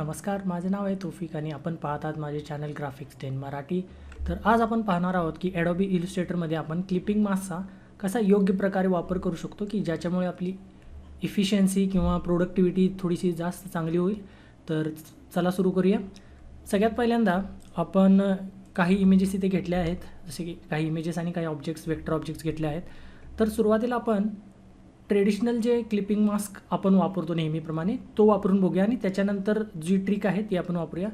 नमस्कार, माझे नाव आहे तौफिक आणि आपण पाहत आहात माझे चॅनल ग्राफिक्स 10 मराठी. तर आज आपण पाहणार आहोत की ॲडोबी इलस्ट्रेटरमध्ये आपण क्लिपिंग मास्कचा कसा योग्य प्रकारे वापर करू शकतो की ज्याच्यामुळे आपली इफिशियन्सी किंवा प्रोडक्टिव्हिटी थोडीशी जास्त चांगली होईल. तर चला सुरू करूया. सगळ्यात पहिल्यांदा आपण काही इमेजेस इथे घेतले आहेत, जसे की काही इमेजेस आणि काही ऑब्जेक्ट्स, वेक्टर ऑब्जेक्ट्स घेतले आहेत. तर सुरुवातीला आपण ट्रेडिशनल जे क्लिपिंग मास्क आपण वापरतो नेहमीप्रमाणे तो वापरून बघूया आणि त्याच्यानंतर जी ट्रिक आहे ती आपण वापरूया.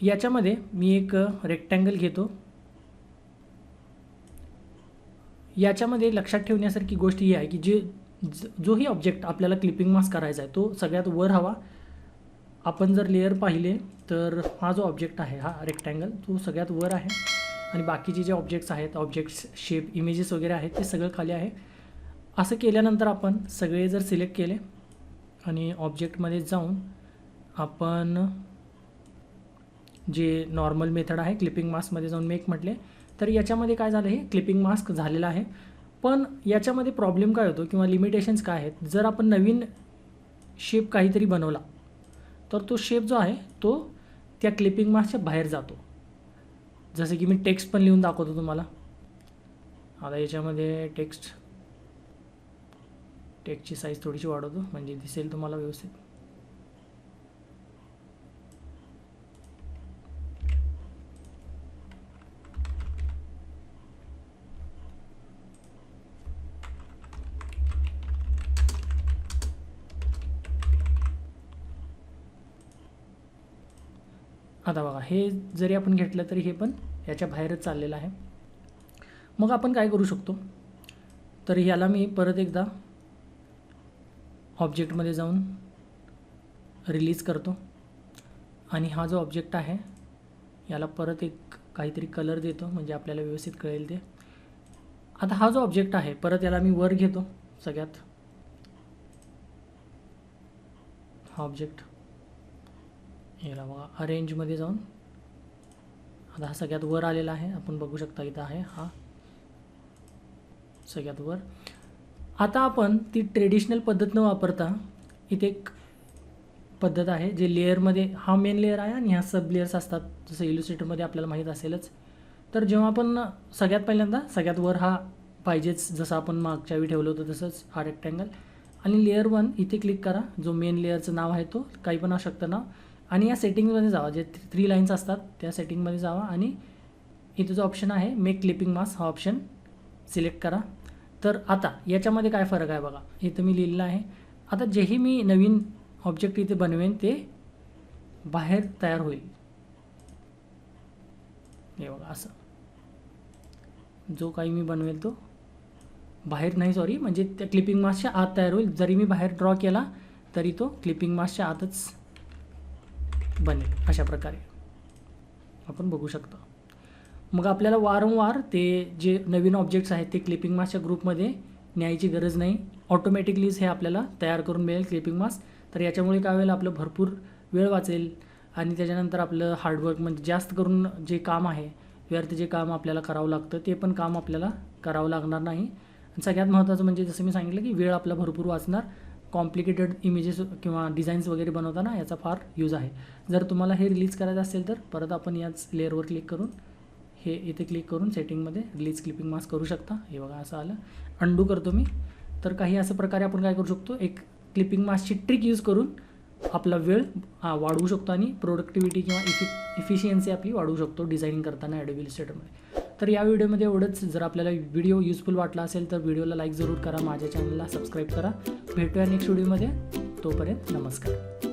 याच्यामध्ये मी एक रेक्टँगल घेतो. याच्यामध्ये लक्षात ठेवण्यासारखी गोष्ट ही आहे की जोही ऑब्जेक्ट आपल्याला क्लिपिंग मास्क करायचा आहे तो सगळ्यात वर हवा. आपण जर लेयर पाहिले तर हा जो ऑब्जेक्ट आहे, हा रेक्टँगल, तो सगळ्यात वर आहे आणि बाकीचे जे ऑब्जेक्ट्स आहेत, ऑब्जेक्ट्स, शेप, इमेजेस वगैरे आहेत ते सगळं खाली आहे. असं केल्यानंतर आपण सगळे जर सिलेक्ट केले आणि ऑब्जेक्टमध्ये जाऊन आपण जे नॉर्मल मेथड आहे क्लिपिंग मास्कमध्ये जाऊन मेक म्हटले तर याच्यामध्ये काय झालं, हे क्लिपिंग मास्क झालेलं आहे. पण याच्यामध्ये प्रॉब्लेम काय होतो किंवा लिमिटेशन्स काय आहेत, जर आपण नवीन शेप काहीतरी बनवला तर तो शेप जो आहे तो त्या क्लिपिंग मास्कच्या बाहेर जातो. जसं की मी टेक्स्ट पण लिहून दाखवतो तुम्हाला. आता याच्यामध्ये टेक्स्टची साईज थोडीशी वाढवतो म्हणजे दिसेल तुम्हाला व्यवस्थित. आता बघा, हे जरी आपण घेतलं तरी हे पण याच्या बाहेरच चाललेलं आहे. मग आपण काय करू शकतो, तर याला मी परत एकदा ऑब्जेक्टमध्ये जाऊन रिलीज करतो आणि हा जो ऑब्जेक्ट आहे याला परत एक काहीतरी कलर देतो म्हणजे आपल्याला व्यवस्थित कळेल ते. आता हा जो ऑब्जेक्ट आहे परत याला मी वर घेतो. सगळ्यात हा ऑब्जेक्ट याला बघा अरेंजमध्ये जाऊन आता हा सगळ्यात वर आलेला आहे. आपण बघू शकता इथं आहे हा सगळ्यात वर. आता आपण ती ट्रेडिशनल पद्धत न वापरता इथे एक पद्धत आहे जे लेअरमध्ये, हा मेन लेअर आहे आणि ह्या सब लेअर्स असतात जसं इलस्ट्रेटरमध्ये आपल्याला माहीत असेलच. तर जेव्हा आपण सगळ्यात पहिल्यांदा सगळ्यात वर हा पाहिजेच, जसं आपण मागच्या वेळी ठेवलं होतं तसंच हा रेक्टँगल, आणि लेअर 1 इथे क्लिक करा. जो मेन लेअरचं नाव आहे तो काही पण असू शकतं नाव, आणि या सेटिंगमध्ये जावा, जे 3 लाईन्स असतात त्या सेटिंगमध्ये जावा आणि इथे जो ऑप्शन आहे मेक क्लिपिंग मास्क हा ऑप्शन सिलेक्ट करा. तर आता याच्यामध्ये काय फरक आहे बघा, इथं मी लिहिलेलं आहे. आता जेही मी नवीन ऑब्जेक्ट इथे बनवेन ते बाहेर तयार होईल. हे बघा असं, जो काही मी बनवेल तो बाहेर नाही, म्हणजे त्या क्लिपिंग मास्कच्या आत तयार होईल. जरी मी बाहेर ड्रॉ केला तरी तो क्लिपिंग मास्कच्या आतच बनेल. अशा प्रकारे आपण बघू शकतो. मग आपल्याला वारंवार ते जे नवीन ऑब्जेक्ट्स आहेत ते क्लिपिंग मास्कच्या ग्रुपमध्ये न्यायची गरज नाही. ऑटोमॅटिकलीच हे आपल्याला तयार करून मिळेल क्लिपिंग मास्क. तर याच्यामुळे काय होईल, आपलं भरपूर वेळ वाचेल आणि त्याच्यानंतर आपलं हार्डवर्क म्हणजे जास्त करून जे काम आहे, व्यर्थ जे काम आपल्याला करावं लागतं ते पण काम आपल्याला करावं लागणार नाही. आणि सगळ्यात महत्त्वाचं म्हणजे जसं मी सांगितलं की वेळ आपला भरपूर वाचणार. कॉम्प्लिकेटेड इमेजेस किंवा डिझाईन्स वगैरे बनवताना याचा फार यूज आहे. जर तुम्हाला हे रिलीज करायचं असेल तर परत आपण याच लेअरवर क्लिक करून हे इथे क्लिक करून सेटिंगमध्ये रिलीज क्लिपिंग मास्क करू शकता. हे बघा असं आलं. अंडू करतो मी. तर काही असं प्रकारे आपण काय करू शकतो, एक क्लिपिंग मास्कची ट्रिक यूज करून आपला वेळ वाढवू शकतो आणि प्रोडक्टिव्हिटी किंवा इफिशियन्सी आपली वाढवू शकतो डिझायनिंग करताना ॲडोबी इलस्ट्रेटरमध्ये. तर या व्हिडिओमध्ये एवढंच. जर आपल्याला व्हिडिओ युजफुल वाटला असेल तर व्हिडिओला लाईक जरूर करा, माझ्या चॅनलला सबस्क्राईब करा. भेटूया नेक्स्ट व्हिडिओमध्ये. तोपर्यंत नमस्कार.